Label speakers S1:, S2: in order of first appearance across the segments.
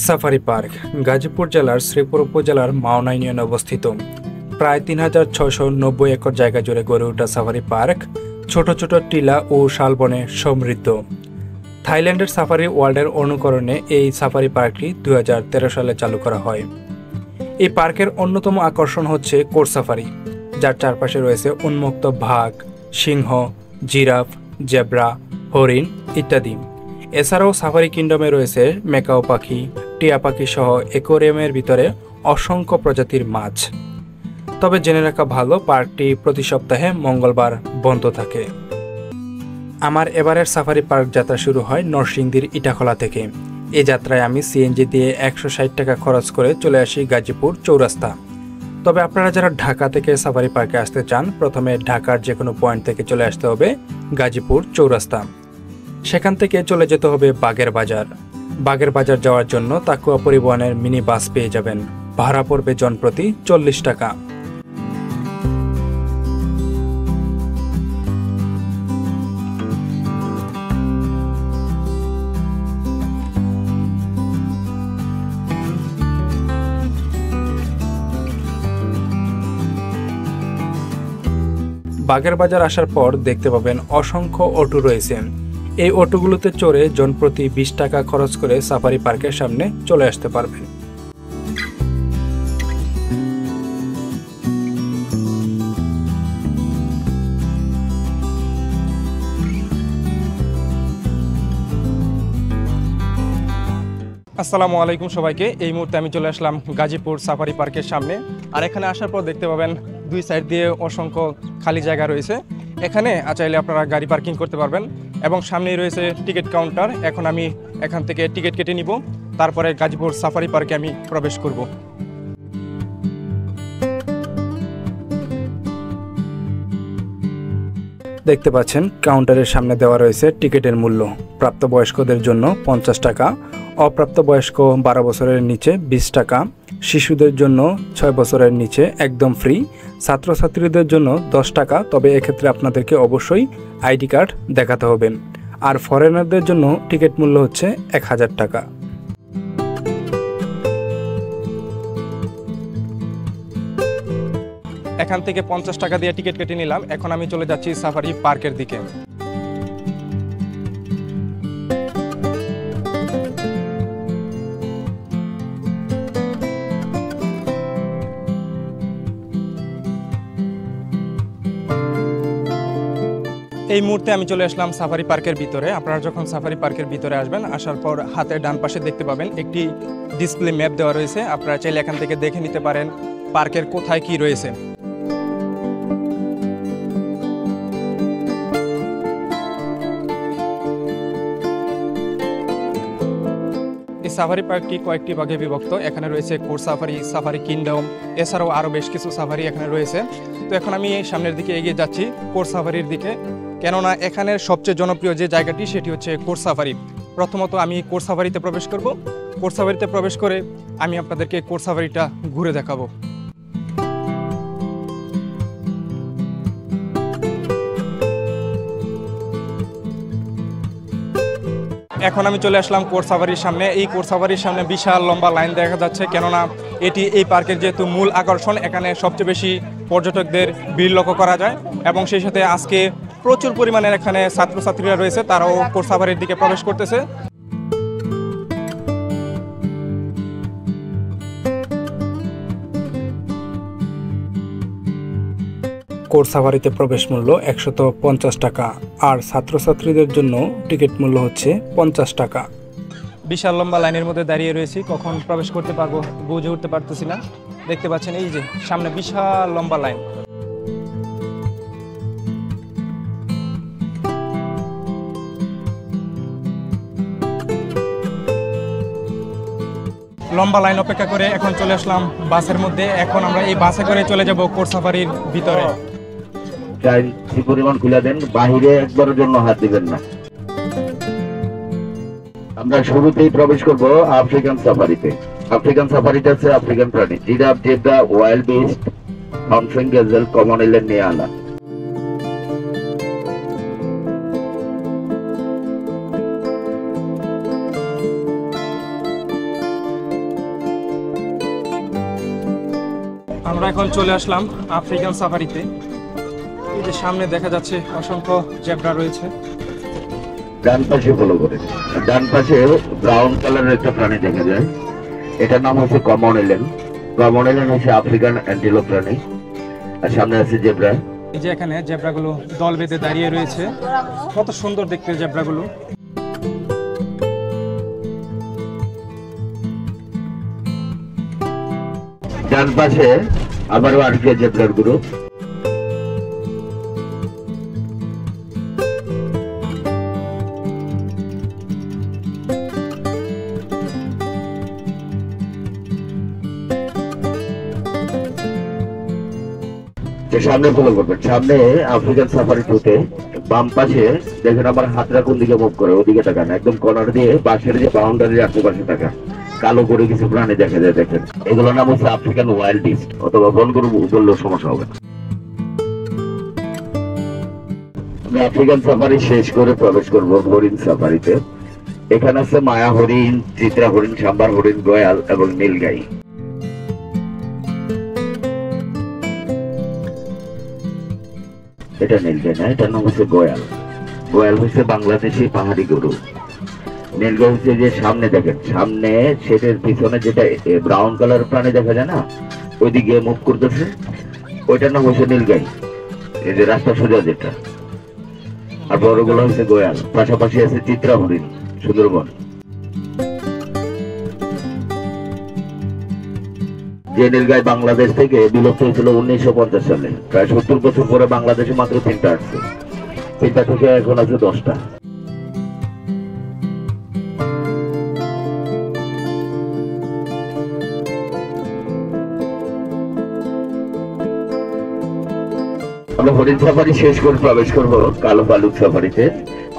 S1: Safari park Gazipur জেলার শ্রীপুর উপজেলার মাওনা ইউনিয়নে অবস্থিত। প্রায় ৩,৬৯০ একর জায়গা জুড়ে গড়ে ওঠা সাফারি পার্ক ছোট ছোট টিলা ও শালবনে সমৃদ্ধ। থাইল্যান্ডের সাফারি ওয়ার্ল্ডের অনুকরণে এই সাফারি পার্কটি ২০১৩ সালে চালু করা হয়। এই পার্কের অন্যতম আকর্ষণ হচ্ছে কোর সাফারি, যার চারপাশে রয়েছে উন্মুক্ত বাঘ, সিংহ, জিরাফ, জেব্রা, হরিণ ইত্যাদি। এছাড়াও সাফারি কিংডমে রয়েছে মেকাও পাখি, টিয়া পাখি সহ অ্যাকোয়ারিয়ামের ভিতরে অসংখ্য প্রজাতির মাছ। তবে জেনে রাখা ভালো, পার্কটি প্রতি সপ্তাহে মঙ্গলবার বন্ধ থাকে। আমার এবারের সাফারি পার্ক যাত্রা শুরু হয় নরসিংদীর ইটাখলা থেকে। এই যাত্রায় আমি সিএনজি দিয়ে ১৬০ টাকা খরচ করে চলে আসি গাজীপুর চৌরাস্তা। তবে আপনারা যারা ঢাকা থেকে সাফারি পার্কে আসতে চান, প্রথমে ঢাকার যে কোনো পয়েন্ট থেকে চলে আসতে হবে গাজীপুর চৌরাস্তা। সেখান থেকে চলে যেতে হবে বাগের বাজার। বাগের বাজার যাওয়ার জন্য তাকুয়া পরিবহনের মিনি বাস পেয়ে যাবেন। ভাড়া পড়বে জনপ্রতি ৪০ টাকা। বাগের বাজার আসার পর দেখতে পাবেন অসংখ্য অটো রয়েছে। এই অটোগুলোতে চড়ে জনপ্রতি ২০ টাকা খরচ করে সাফারি পার্কের সামনে চলে আসতে পারবেন। আসসালামু আলাইকুম সবাইকে। এই মুহূর্তে আমি চলে আসলাম গাজীপুর সাফারি পার্কের সামনে। আর এখানে আসার পর দেখতে পাবেন দুই সাইড দিয়ে অসংখ্য খালি জায়গা রয়েছে। এখানে চাইলে আপনারা গাড়ি পার্কিং করতে পারবেন এবং সামনেই রয়েছে টিকিট কাউন্টার। এখন আমি এখান থেকে টিকিট কেটে নিব, তারপরে গাজীপুর সাফারি পার্কে আমি প্রবেশ করব। দেখতে পাচ্ছেন কাউন্টারের সামনে দেওয়া রয়েছে টিকিটের মূল্য। প্রাপ্তবয়স্কদের জন্য ৫০ টাকা, অপ্রাপ্তবয়স্ক ১২ বছরের নিচে ২০ টাকা, শিশুদের জন্য ৬ বছরের নিচে একদম ফ্রি, ছাত্রছাত্রীদের জন্য ১০ টাকা। তবে এক্ষেত্রে আপনাদেরকে অবশ্যই আইডি কার্ড দেখাতে হবে। আর ফরেনারদের জন্য টিকিট মূল্য হচ্ছে ১,০০০ টাকা। এখান থেকে ৫০ টাকা দিয়ে টিকিট কেটে নিলাম। এখন আমি চলে যাচ্ছি সাফারি পার্কের দিকে। এই মুহূর্তে আমি চলে আসলাম সাফারি পার্কের ভিতরে। আপনারা যখন সাফারি পার্কের ভিতরে আসবেন, আসার পর হাতের ডান পাশে দেখতে পাবেন একটি ডিসপ্লে ম্যাপ দেওয়া রয়েছে। আপনারা চাইলে এখান থেকে দেখে নিতে পারেন পার্কের কোথায় কি রয়েছে। এই সাফারি পার্কটি কয়েকটি ভাগে বিভক্ত। এখানে রয়েছে কোর সাফারি, সাফারি কিংডম, এছাড়াও আরও বেশ কিছু সাফারি এখানে রয়েছে। তো এখন আমি সামনের দিকে এগিয়ে যাচ্ছি কোর সাফারির দিকে, কেননা এখানের সবচেয়ে জনপ্রিয় যে জায়গাটি সেটি হচ্ছে কোর সাফারি। প্রথমত আমি কোর সাফারিতে প্রবেশ করব। কোর সাফারিতে প্রবেশ করে আমি আপনাদেরকে কোর সাফারিটা ঘুরে দেখাবো। এখন আমি চলে আসলাম কোর সাফারির সামনে। এই কোর সাফারির সামনে বিশাল লম্বা লাইন দেখা যাচ্ছে, কেননা এটি এই পার্কের যেহেতু মূল আকর্ষণ। এখানে সবচেয়ে বেশি পর্যটকদের ভিড় লক্ষ্য করা যায় এবং সেই সাথে আজকে প্রচুর পরিমাণের এখানে ছাত্রছাত্রীরা রয়েছে, তারাও কোর সাফারির দিকে প্রবেশ করতেছে। কোর সাফারিতে প্রবেশ মূল্য ১৫০ টাকা, আর ছাত্রছাত্রীদের জন্য টিকিট মূল্য হচ্ছে ৫০ টাকা। বিশাল লম্বা লাইনের মধ্যে দাঁড়িয়ে রয়েছি, কখন প্রবেশ করতে পারবো বুঝে উঠতে পারতেছি না। দেখতে পাচ্ছেন এই যে সামনে বিশাল লম্বা লাইন। লম্বা লাইন অপেক্ষা করে এখন চলে আসলাম বাসের মধ্যে। এখন আমরা এই বাসে করে চলে যাব কোর সাফারির ভিতরে।
S2: পরিমাণ খুলে দেন, বাহিরে একবারের জন্য হাত দিবেন না। আমরা শুরুতেই প্রবেশ করব আফ্রিকান সাফারিতে। আফ্রিকান সাফারিটা হচ্ছে আফ্রিকান প্রাণী, জিরাফ, জেব্রা, ওয়াইল্ড বিস্ট, হর্নফিন গ্যাজেল, কমন এলেন নিয়ে আনা।
S1: এখন চলে আসলাম আফ্রিকান সাফারিতে। এই যে সামনে দেখা যাচ্ছে অসংখ্য জেব্রা রয়েছে।
S2: ডান পাশে ফলো করে, ডান পাশে ব্রাউন কালারের একটা প্রাণী দেখা যায়, এটার নাম হচ্ছে কমন এলেন। কমন এলেন হচ্ছে আফ্রিকান অ্যান্টিলোপ প্রাণী। আর সামনে আছে জেব্রা।
S1: এই যে এখানে জেব্রাগুলো দল বেঁধে দাঁড়িয়ে রয়েছে, কত সুন্দর দেখতে জেব্রাগুলো।
S2: ডান পাশে আবারও আরেকটা জেব্রার গ্রুপ। সামনে ফলো করবেন, সামনে আফ্রিকান সাফারি টুতে বাম পাশে দেখেন আমার হাতটা কোন দিকে মুভ করে, ওদিকে তাকান, একদম কর্নার দিয়ে বাঁশের যে বাউন্ডারির আশেপাশে তাকান, কালো করে কিছু প্রাণী দেখা যায় দেখেন। এগুলোর নাম হচ্ছে আফ্রিকান ওয়াইল্ড বিস্ট অথবা বনগরু বললেও সমস্যা হবে না। আমি আফ্রিকান সাফারি শেষ করে প্রবেশ করবো হরিণ সাফারিতে। এখানে আছে মায়া হরিণ, চিত্রা হরিণ, সাম্বার হরিণ, গয়াল এবং নীলগাই। এটা নীলগাই না, এটার নাম হচ্ছে গয়াল। গয়াল হচ্ছে বাংলাদেশি পাহাড়ি গরু। নীলগাই হচ্ছে যে সামনে দেখেন, সামনে সেটের পিছনে যেটা ব্রাউন কালার প্রাণী দেখা যায় না, ওইদিকে মুভ করতেছে, ওইটার নাম হচ্ছে নীলগাই, এই যে রাস্তা সোজা যেটা। আর বড়গুলো হচ্ছে গয়াল। পাশাপাশি আছে চিত্রা হরিণ, সুন্দরবন। যে নীলগাই বাংলাদেশ থেকে বিলুপ্ত হয়েছিল 1950 সালে, প্রায় 70 বছর পরে বাংলাদেশে মাত্র 3টা আসছে, 3টা থেকে এখন আছে 10টা। আমরা হরিণ সাফারি শেষ করে প্রবেশ করবো কালো ভালুক সাফারিতে।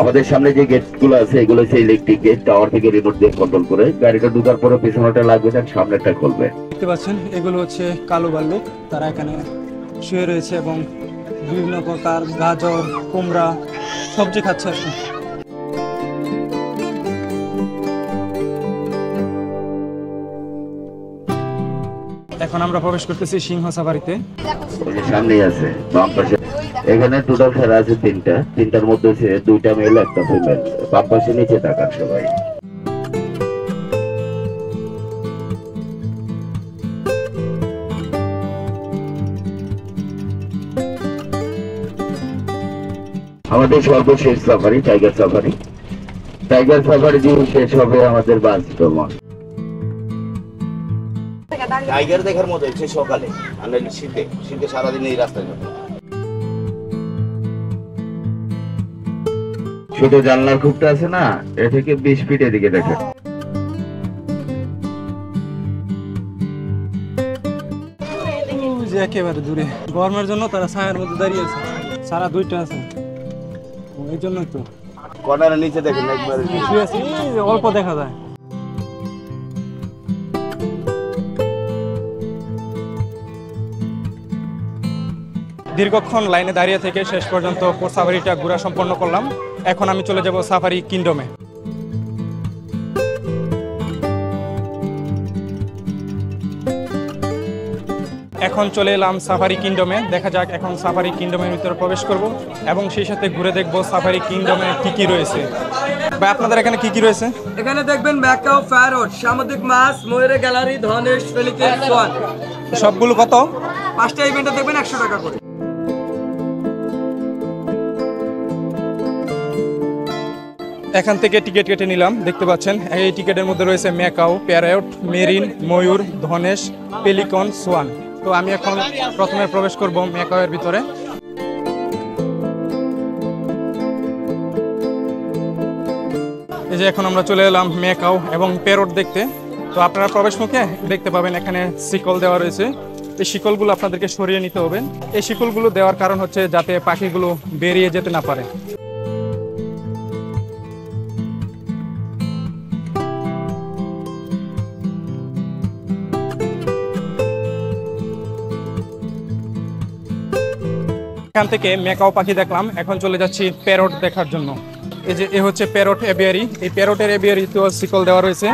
S2: আমাদের সামনে যে গেট গুলো আছে এগুলো হচ্ছে ইলেকট্রিক গেট, টাওয়ার থেকে রিমোট দিয়ে কন্ট্রোল করে গাড়িটা ঢুকার পরে পিছনেটা লাগবে না, সামনেটা খুলবে।
S1: দেখতে পাচ্ছেন এগুলো হচ্ছে কালো ভাল্লুক, তারা এখানে শুয়ে রয়েছে এবং বিভিন্ন প্রকার গাজর, কুমড়া, সবজি খাচ্ছে আর কি। এখন আমরা প্রবেশ করতেছি সিংহ সাফারিতে।
S2: সামনেই আছে বাম পাশে, এখানে টোটাল খেলা আছে 3টা, 3টার মধ্যে হচ্ছে 2টা মেল 1টা ফিমেল। বাম পাশে নিচে তাকান সবাই। আমাদের সর্বশেষ safari tiger safari. Tiger safari দিয়ে শেষ হবে আমাদের বাস ভ্রমণ।
S3: টাইগার দেখার মতো হচ্ছে সকালে, আর শীতে, শীতে সারাদিন এই রাস্তায় যাবে।
S2: ছোট জানলার খুঁটটা আছে না, এ থেকে 20 ফিট এদিকে দেখেন।
S1: যে একেবারে দূরে গরমের জন্য তারা ছায়ার মধ্যে দাঁড়িয়ে আছে, সারা 2টা আছে, এই জন্যই তো
S3: কর্নারের নিচে দেখেন একবারে
S1: শুয়ে আছে, অল্প দেখা যায়। দীর্ঘক্ষণ লাইনে দাঁড়িয়ে থেকে শেষ পর্যন্ত সাফারিটা ঘোরা সম্পন্ন করলাম। এখন আমি চলে যাব সাফারি কিংডমে। এখন চলে এলাম সাফারি কিংডমে। দেখা যাক এখন সাফারি কিংডমের ভিতরে প্রবেশ করব এবং সেই সাথে ঘুরে দেখব সাফারি কিংডমে কি কি রয়েছে। ভাই আপনাদের এখানে কি কি রয়েছে?
S4: এখানে দেখবেন ম্যাকাও, প্যারট, সামুদ্রিক মাছ, ময়ূরের গ্যালারি, ধনেশ, পেলিকেন, সোয়ান।
S1: সবগুলো কত?
S4: 5টা ইভেন্টে দেখবেন 100 টাকা করে।
S1: এখান থেকে টিকিট কেটে নিলাম। দেখতে পাচ্ছেন এই টিকিটের মধ্যে রয়েছে ম্যাকাও, প্যারট, মেরিন, ময়ূর, ধনেশ, পেলিকন, সোয়ান। তো আমি এখন প্রথমে প্রবেশ করব ম্যাকাও এর ভিতরে। এই যে এখন আমরা চলে এলাম ম্যাকাও এবং প্যারট দেখতে। তো আপনারা প্রবেশ মুখে দেখতে পাবেন এখানে শিকল দেওয়া রয়েছে। এই শিকলগুলো আপনাদেরকে সরিয়ে নিতে হবে। এই শিকলগুলো দেওয়ার কারণ হচ্ছে যাতে পাখিগুলো বেরিয়ে যেতে না পারে। এখান থেকে ম্যাকাও পাখি দেখলাম, এখন চলে যাচ্ছি প্যারট দেখার জন্য। এই যে এ হচ্ছে প্যারট এভিয়ারি। এই প্যারটের এভিয়ারিতেও শিকল দেওয়া রয়েছে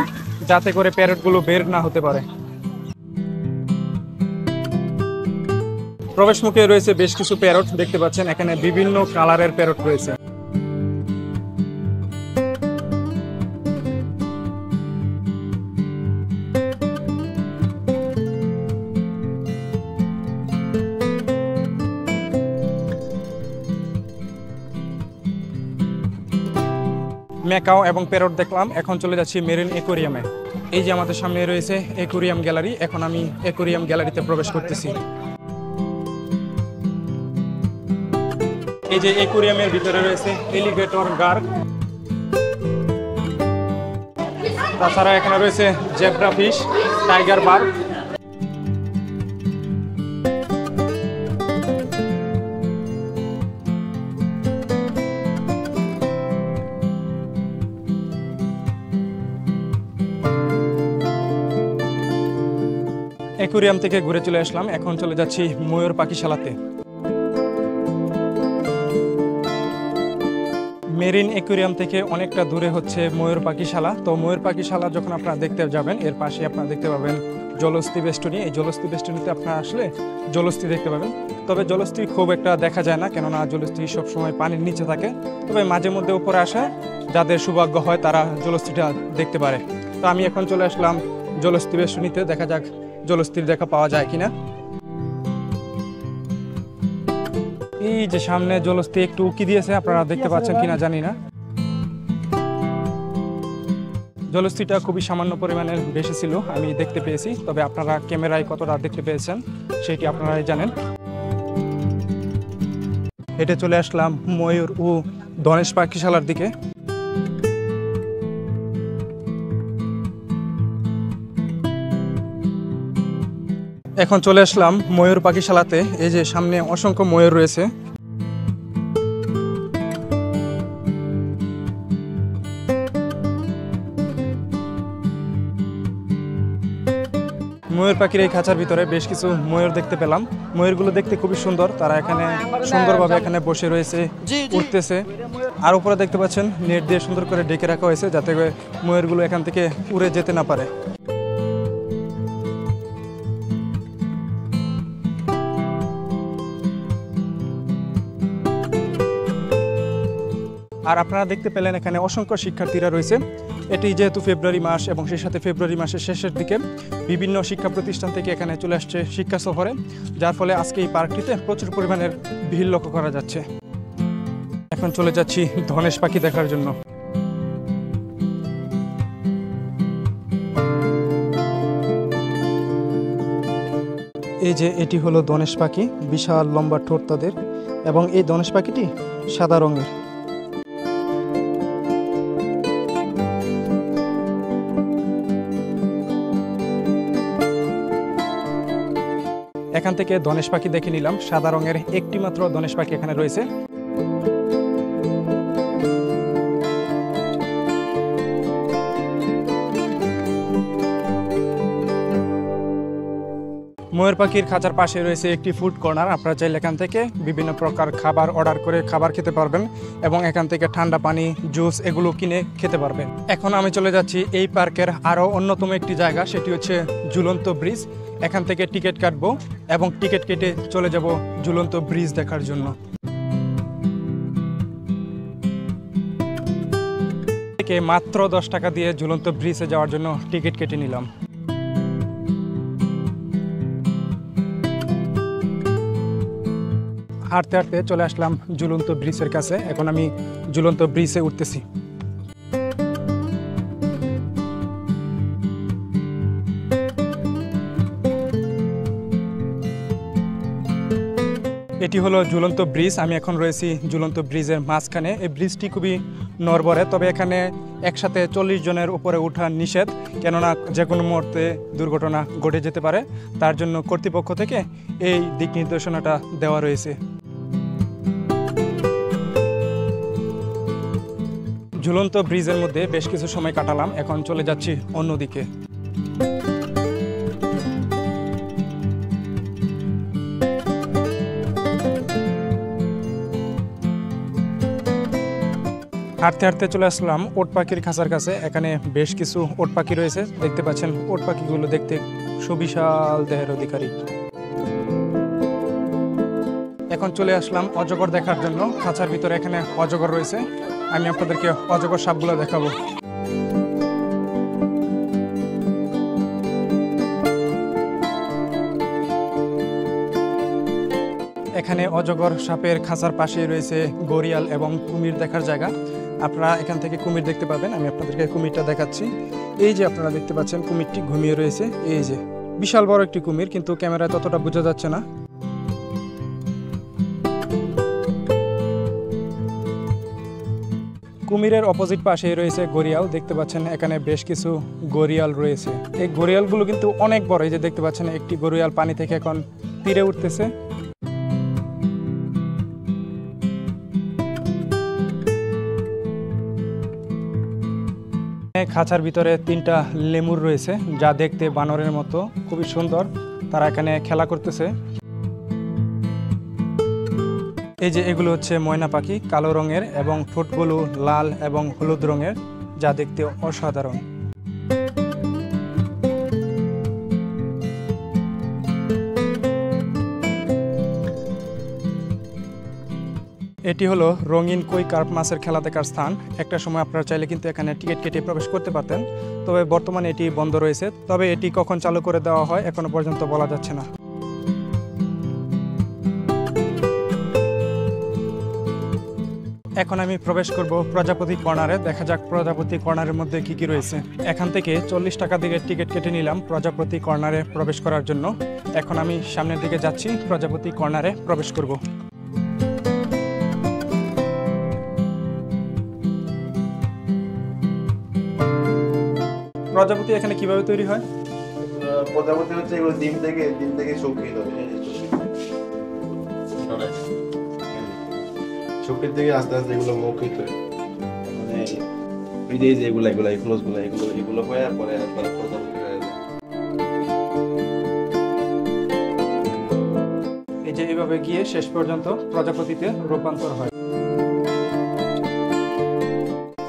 S1: যাতে করে প্যারটগুলো বের না হতে পারে। প্রবেশ মুখে রয়েছে বেশ কিছু প্যারট, দেখতে পাচ্ছেন এখানে বিভিন্ন কালারের প্যারট রয়েছে। ম্যাকাও এবং প্যারট দেখলাম, এখন চলে যাচ্ছি মেরিন অ্যাকোয়ারিয়ামে। এই যে আমাদের সামনে রয়েছে অ্যাকোয়ারিয়াম গ্যালারি, এখন আমি অ্যাকোয়ারিয়াম গ্যালারিতে প্রবেশ করতেছি। এই যে অ্যাকোয়ারিয়ামের ভিতরে রয়েছে এলিগেটর গার্ড, তাছাড়া এখানে রয়েছে zebra fish, tiger bird. Aquarium থেকে ঘুরে চলে আসলাম, এখন চলে যাচ্ছি ময়ূর পাখিশালাতে। মেরিন অ্যাকোয়ারিয়াম থেকে অনেকটা দূরে হচ্ছে ময়ূর পাখিশালা। তো ময়ূর পাখিশালা যখন আপনারা দেখতে যাবেন, এর পাশে আপনারা দেখতে পাবেন জলস্থি বেষ্টনী। এই জলস্থি বেষ্টনীতে আপনারা আসলে জলস্থি দেখতে পাবেন, তবে জলস্থি খুব একটা দেখা যায় না, কেননা জলস্থি সবসময় পানির নিচে থাকে। তবে মাঝে মধ্যে উপরে আসে, যাদের সৌভাগ্য হয় তারা জলস্থিটা দেখতে পারে। তো আমি এখন চলে আসলাম জলস্থি বেষ্টনীতে, দেখা যাক জলস্থির দেখা পাওয়া যায় কিনা। এই যে সামনে জলস্থি একটু উকি দিয়েছে, আপনারা দেখতে পাচ্ছেন কিনা জানি না। জলস্থিটা খুবই সামান্য পরিমাণের বেশি ছিল, আমি দেখতে পেয়েছি, তবে আপনারা ক্যামেরায় কতটা দেখতে পেয়েছেন সেটি আপনারাই জানেন। হেঁটে চলে আসলাম ময়ূর ও ধনেশ পাখিশালার দিকে। এখন চলে আসলাম ময়ূর পাখিশালাতে। এই যে সামনে অসংখ্য ময়ূর রয়েছে। ময়ূর পাখির এই খাঁচার ভিতরে বেশ কিছু ময়ূর দেখতে পেলাম। ময়ূরগুলো দেখতে খুবই সুন্দর, তারা এখানে সুন্দরভাবে এখানে বসে রয়েছে, উঠতেছে। আর উপরে দেখতে পাচ্ছেন নেট দিয়ে সুন্দর করে ঢেকে রাখা হয়েছে, যাতে ময়ূরগুলো এখান থেকে উড়ে যেতে না পারে। আর আপনারা দেখতে পেলেন এখানে অসংখ্য শিক্ষার্থীরা রয়েছে। এটি যেহেতু ফেব্রুয়ারি মাস এবং সেই সাথে ফেব্রুয়ারি মাসের শেষের দিকে বিভিন্ন শিক্ষা প্রতিষ্ঠান থেকে এখানে চলে আসছে শিক্ষা সফরে, যার ফলে আজকে এই পার্কটিতে প্রচুর পরিমাণের ভিড় লক্ষ্য করা যাচ্ছে। এখন চলে যাচ্ছি ধনেশ পাখি দেখার জন্য। এই যে এটি হলো ধনেশ পাখি, বিশাল লম্বা ঠোঁট তাদের, এবং এই ধনেশ পাখিটি সাদা রঙের। এখান থেকে ধনেশ পাখি দেখে নিলাম, সাদা রঙের একটি মাত্র ধনেশ পাখি এখানে রয়েছে। ময়ূর পাখির খাঁচার পাশে রয়েছে একটি ফুড কর্নার, আপনারা চাইলে এখান থেকে বিভিন্ন প্রকার খাবার অর্ডার করে খাবার খেতে পারবেন এবং এখান থেকে ঠান্ডা পানি, জুস এগুলো কিনে খেতে পারবেন। এখন আমি চলে যাচ্ছি এই পার্কের আরও অন্যতম একটি জায়গা, সেটি হচ্ছে ঝুলন্ত ব্রিজ। এখান থেকে টিকিট কাটবো এবং টিকিট কেটে চলে যাব ঝুলন্ত ব্রিজ দেখার জন্য। মাত্র 10 টাকা দিয়ে ঝুলন্ত ব্রিজে যাওয়ার জন্য টিকিট কেটে নিলাম। হাঁটতে হাঁটতে চলে আসলাম ঝুলন্ত ব্রিজের কাছে, এখন আমি ঝুলন্ত ব্রিজে উঠতেছি। এটি হলো ঝুলন্ত ব্রিজ, আমি এখন রয়েছি ঝুলন্ত ব্রিজের মাঝখানে। এই ব্রিজটি খুবই নড়বড়ে, তবে এখানে একসাথে 40 জনের উপরে ওঠা নিষেধ, কেননা যে কোনো মুহূর্তে দুর্ঘটনা ঘটে যেতে পারে। তার জন্য কর্তৃপক্ষ থেকে এই দিক নির্দেশনাটা দেওয়া রয়েছে। ঝুলন্ত ব্রিজের মধ্যে বেশ কিছু সময় কাটালাম, এখন চলে যাচ্ছি অন্যদিকে। হাঁটতে হাঁটতে চলে আসলাম ওট পাখির খাঁচার কাছে। এখানে বেশ কিছু ওট পাখি রয়েছে, দেখতে পাচ্ছেন ওট পাখিগুলো দেখতে সুবিশাল দেহের অধিকারী। এখন চলে আসলাম অজগর দেখার জন্য। খাঁচার ভিতরে এখানে অজগর রয়েছে, আমি আপনাদেরকে অজগর সাপগুলো দেখাবো। এখানে অজগর সাপের খাঁচার পাশেই রয়েছে গরিয়াল এবং কুমির দেখার জায়গা। আপনারা এখান থেকে কুমির দেখতে পাবেন। আমি আপনাদেরকে কুমিরটা দেখাচ্ছি। এই যে আপনারা দেখতে পাচ্ছেন কুমিরটি ঘুমিয়ে রয়েছে। এই যে বিশাল বড় একটি কুমির, কিন্তু ক্যামেরায় ততটা বোঝা যাচ্ছে না। কুমিরের অপোজিট পাশেই রয়েছে গরিয়াল। দেখতে পাচ্ছেন এখানে বেশ কিছু গরিয়াল রয়েছে। এই গরিয়ালগুলো কিন্তু অনেক বড়। এই যে দেখতে পাচ্ছেন একটি গরিয়াল পানি থেকে এখন তীরে উঠতেছে। খাঁচার ভিতরে 3টা লেমুর রয়েছে, যা দেখতে বানরের মতো, খুবই সুন্দর। তারা এখানে খেলা করতেছে। এই যে এগুলো হচ্ছে ময়না পাখি, কালো রঙের এবং ঠোঁটগুলো লাল এবং হলুদ রঙের, যা দেখতে অসাধারণ। এটি হলো রঙিন কই কার্প মাছের খেলা দেখার স্থান। একটা সময় আপনারা চাইলে কিন্তু এখানে টিকিট কেটে প্রবেশ করতে পারতেন, তবে বর্তমানে এটি বন্ধ রয়েছে। তবে এটি কখন চালু করে দেওয়া হয় এখনো পর্যন্ত বলা যাচ্ছে না। এখন আমি প্রবেশ করব প্রজাপতি কর্নারে। দেখা যাক প্রজাপতি কর্নারের মধ্যে কি কি রয়েছে। এখান থেকে 40 টাকা দিয়ে টিকিট কেটে নিলাম প্রজাপতি কর্নারে প্রবেশ করার জন্য। এখন আমি সামনের দিকে যাচ্ছি, প্রজাপতি কর্নারে প্রবেশ করব। প্রজাপতি এখানে কিভাবে তৈরি হয়?
S5: প্রজাপতি হচ্ছে এগুলো ডিম থেকে শুকিয়ে শুকিয়ে থেকে আস্তে আস্তে এগুলো মৌখিত হয়, মানে বিদেশ এগুলো হয়, আর পরে প্রজাপতি হয়ে যায়।
S1: এই যে এইভাবে গিয়ে শেষ পর্যন্ত প্রজাপতিতে রূপান্তর হয়।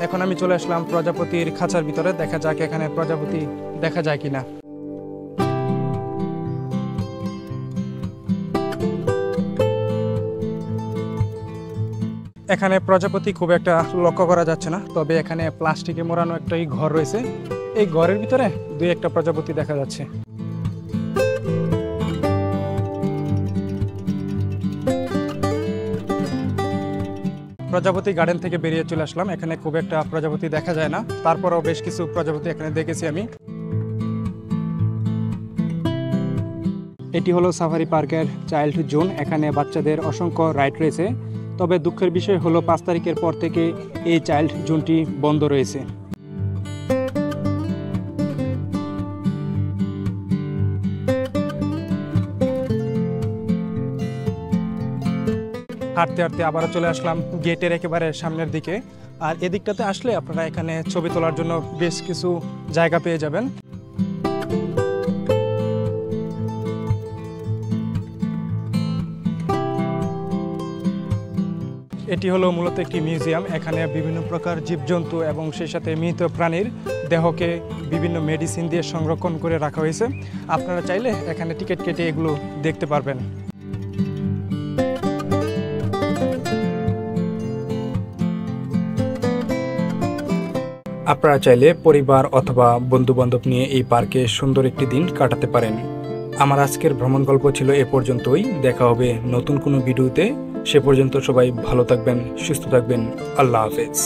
S1: এখন আমি চলে আসলাম প্রজাপতির খাঁচার ভিতরে। দেখা যাক এখানে প্রজাপতি দেখা যায় কিনা। এখানে প্রজাপতি খুব একটা লক্ষ্য করা যাচ্ছে না, তবে এখানে প্লাস্টিকে মোড়ানো একটা ঘর রয়েছে। এই ঘরের ভিতরে 2-1টা প্রজাপতি দেখা যাচ্ছে। প্রজাপতি গার্ডেন থেকে বেরিয়ে চলে আসলাম। এখানে খুব একটা প্রজাপতি দেখা যায় না, তারপরেও বেশ কিছু প্রজাপতি এখানে দেখেছি আমি। এটি হলো সাফারি পার্কের চাইল্ড জোন। এখানে বাচ্চাদের অসংখ্য রাইড রয়েছে, তবে দুঃখের বিষয় হলো 5 তারিখের পর থেকে এই চাইল্ড জোনটি বন্ধ রয়েছে। হাঁটতে হাঁটতে আবারও চলে আসলাম গেটের একেবারে সামনের দিকে। আর এদিকটাতে আসলে আপনারা এখানে ছবি তোলার জন্য বেশ কিছু জায়গা পেয়ে যাবেন। এটি হলো মূলত একটি মিউজিয়াম। এখানে বিভিন্ন প্রকার জীবজন্তু এবং সেই সাথে মৃত প্রাণীর দেহকে বিভিন্ন মেডিসিন দিয়ে সংরক্ষণ করে রাখা হয়েছে। আপনারা চাইলে এখানে টিকিট কেটে এগুলো দেখতে পারবেন। আপনারা চাইলে পরিবার অথবা বন্ধুবান্ধব নিয়ে এই পার্কে সুন্দর একটি দিন কাটাতে পারেন। আমার আজকের ভ্রমণ গল্প ছিল এ পর্যন্তই। দেখা হবে নতুন কোনো ভিডিওতে। সে পর্যন্ত সবাই ভালো থাকবেন, সুস্থ থাকবেন। আল্লাহ হাফেজ।